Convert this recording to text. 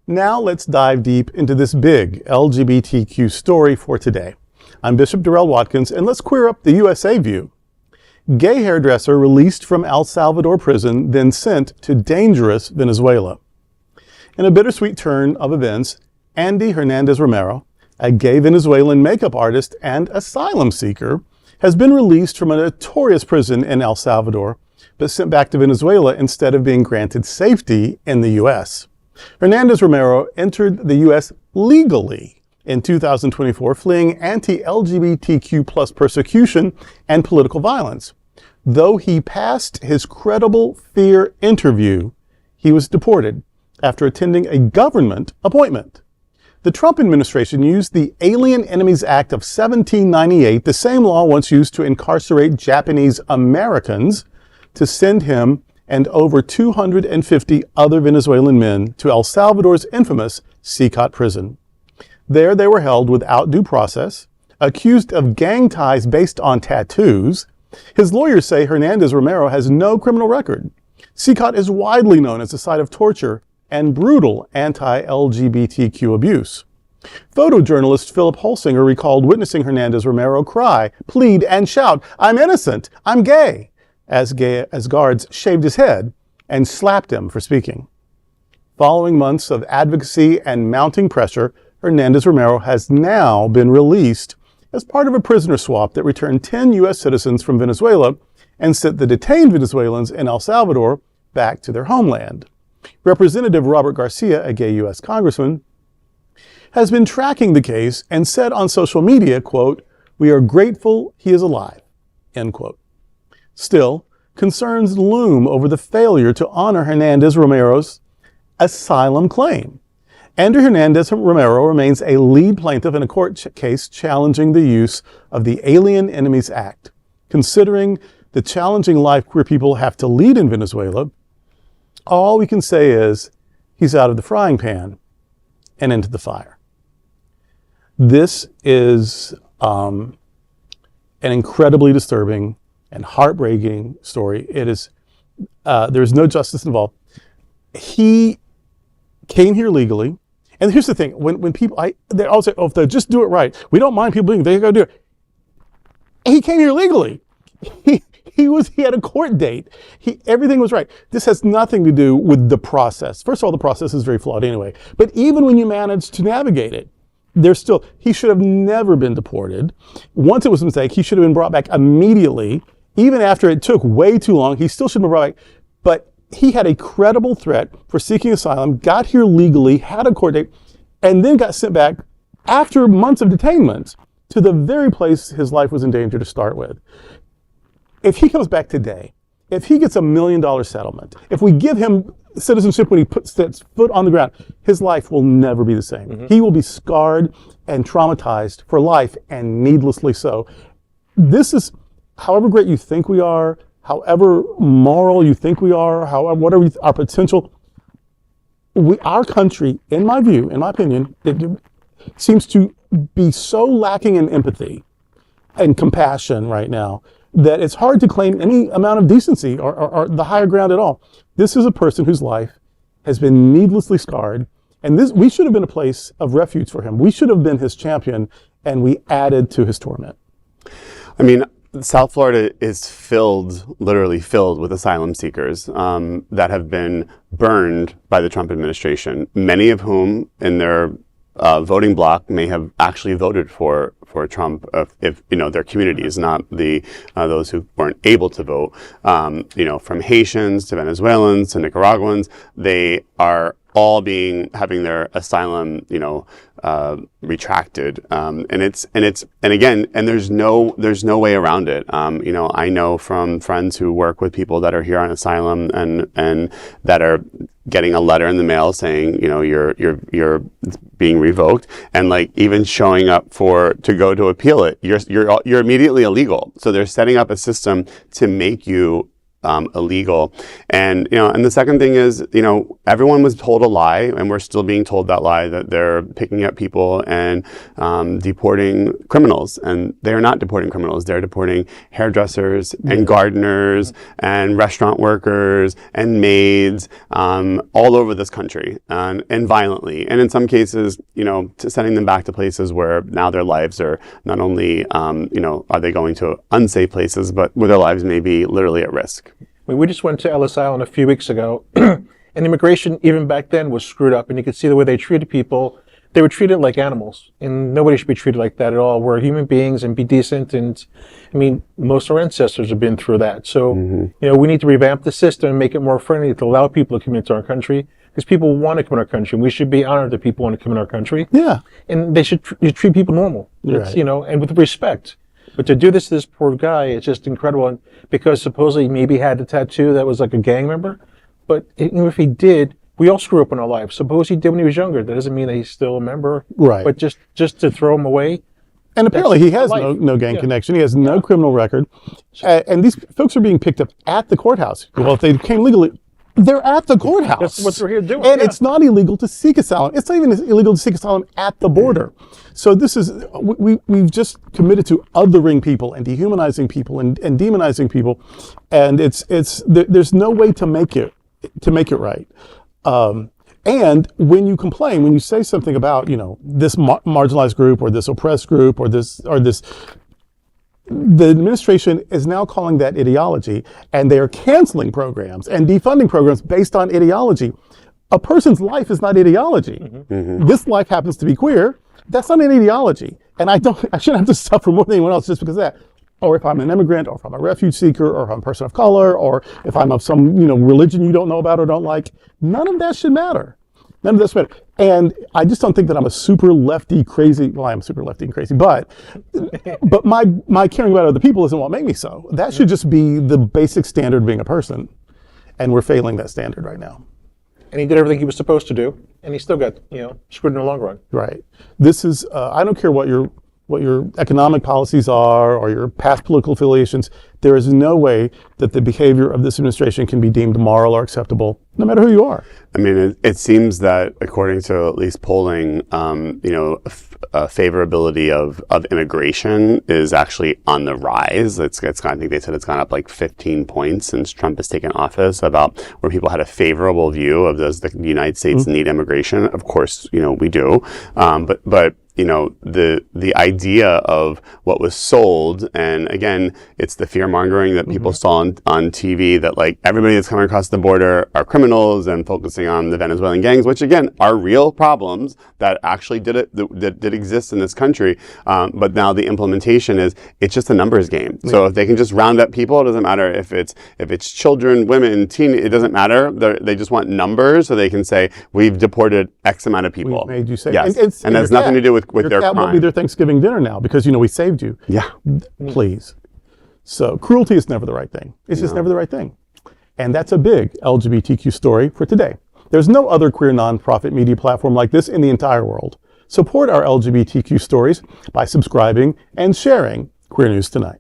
Now let's dive deep into this big LGBTQ story for today. I'm Bishop Darrell Watkins, and let's queer up the USA view. Gay hairdresser released from El Salvador prison, then sent to dangerous Venezuela. In a bittersweet turn of events, Andy Hernandez Romero, a gay Venezuelan makeup artist and asylum seeker, has been released from a notorious prison in El Salvador, but sent back to Venezuela instead of being granted safety in the U.S. Hernandez Romero entered the U.S. legally in 2024, fleeing anti-LGBTQ+ persecution and political violence. Though he passed his credible fear interview, he was deported after attending a government appointment. The Trump administration used the Alien Enemies Act of 1798, the same law once used to incarcerate Japanese Americans, to send him and over 250 other Venezuelan men to El Salvador's infamous Secot prison. There they were held without due process, accused of gang ties based on tattoos. His lawyers say Hernandez Romero has no criminal record. Secot is widely known as a site of torture and brutal anti-LGBTQ abuse. Photojournalist Philip Holsinger recalled witnessing Hernandez Romero cry, plead, and shout, "I'm innocent, I'm gay," as guards shaved his head and slapped him for speaking. Following months of advocacy and mounting pressure, Hernandez Romero has now been released as part of a prisoner swap that returned 10 U.S. citizens from Venezuela and sent the detained Venezuelans in El Salvador back to their homeland. Representative Robert Garcia, a gay U.S. congressman, has been tracking the case and said on social media, quote, "We are grateful he is alive," end quote. Still, concerns loom over the failure to honor Hernandez Romero's asylum claim. Andrew Hernandez Romero remains a lead plaintiff in a court case challenging the use of the Alien Enemies Act. Considering the challenging life queer people have to lead in Venezuela, all we can say is he's out of the frying pan and into the fire. This is an incredibly disturbing and heartbreaking story. It is, there's no justice involved. He came here legally. And here's the thing, when people, they all say, oh, if they just do it right, we don't mind people doing it, they gotta do it. He came here legally. He had a court date. Everything was right. This has nothing to do with the process. First of all, the process is very flawed anyway. But even when you manage to navigate it, he should have never been deported. Once it was a mistake, he should have been brought back immediately. Even after it took way too long, he still should have been brought back. But he had a credible threat for seeking asylum, got here legally, had a court date, and then got sent back after months of detainment to the very place his life was in danger to start with. If he comes back today, if he gets $1 million settlement, if we give him citizenship when he puts that foot on the ground, his life will never be the same. Mm-hmm. He will be scarred and traumatized for life, and needlessly so. This is, however great you think we are, however moral you think we are, however, whatever our potential, our country, in my view, in my opinion, it seems to be so lacking in empathy and compassion right now that it's hard to claim any amount of decency or the higher ground at all. This is a person whose life has been needlessly scarred, and we should have been a place of refuge for him. We should have been his champion, and we added to his torment. I mean, South Florida is literally filled with asylum seekers that have been burned by the Trump administration, many of whom in their voting bloc may have actually voted for Trump if their communities, not those who weren't able to vote. From Haitians to Venezuelans to Nicaraguans, they are all having their asylum retracted, and there's no way around it. I know from friends who work with people that are here on asylum and that are getting a letter in the mail saying you're being revoked, and like even showing up to go to appeal it, you're immediately illegal. So they're setting up a system to make you illegal. And, and the second thing is, everyone was told a lie, and we're still being told that lie, that they're picking up people and deporting criminals. And they're not deporting criminals. They're deporting hairdressers and gardeners and restaurant workers and maids all over this country, and violently. And in some cases, sending them back to places where now their lives are not only, are they going to unsafe places, but where their lives may be literally at risk. We just went to Ellis Island a few weeks ago, and immigration even back then was screwed up, and you could see the way they treated people. They were treated like animals, and nobody should be treated like that at all. We're human beings and be decent, and most of our ancestors have been through that. So, we need to revamp the system and make it more friendly to allow people to come into our country, because people want to come in our country. We should be honored that people want to come in our country. Yeah. And they should treat people normal, right. And with respect. But to do this to this poor guy, it's just incredible. And because supposedly maybe he had a tattoo that was like a gang member, but if he did, we all screw up in our lives. Suppose he did when he was younger. That doesn't mean that he's still a member. Right. But just to throw him away. And apparently he has no gang connection. He has no criminal record. And these folks are being picked up at the courthouse. Well, if they came legally, they're at the courthouse. That's what they're here doing. And it's not illegal to seek asylum. It's not even illegal to seek asylum at the border. So this is, we've just committed to othering people and dehumanizing people and demonizing people. And there's no way to make it right. And when you complain, when you say something about, this marginalized group or this oppressed group or this, the administration is now calling that ideology, and they are canceling programs and defunding programs based on ideology. A person's life is not ideology. This life happens to be queer. That's not an ideology. And I shouldn't have to suffer more than anyone else just because of that. Or if I'm an immigrant, or if I'm a refuge seeker, or if I'm a person of color, or if I'm of some, religion you don't know about or don't like, none of that should matter. None of that should matter. And I just don't think that I'm a super lefty crazy, well, I'm super lefty and crazy, but my caring about other people isn't what makes me so. That should just be the basic standard of being a person. And we're failing that standard right now. And he did everything he was supposed to do, and he still got, screwed in the long run. Right. This is, I don't care what your economic policies are or your past political affiliations. There is no way that the behavior of this administration can be deemed moral or acceptable, no matter who you are. It seems that according to at least polling, favorability of immigration is actually on the rise. I think they said it's gone up like 15 points since Trump has taken office, about where people had a favorable view of does the United States need immigration. Of course, we do. But the idea of what was sold, and again, it's the fear mongering that people saw on TV, that like everybody that's coming across the border are criminals, and focusing on the Venezuelan gangs, which again are real problems that actually did exist in this country. But now the implementation it's just a numbers game. So if they can just round up people, it doesn't matter if it's children, women, teen, it doesn't matter. They just want numbers so they can say we've deported X amount of people. We made you say, yes, and it has nothing to do with your their cat crime. Won't be their Thanksgiving dinner now because we saved you. Yeah, please. So cruelty is never the right thing. It's just never the right thing, and that's a big LGBTQ story for today. There's no other queer nonprofit media platform like this in the entire world. Support our LGBTQ stories by subscribing and sharing Queer News Tonight.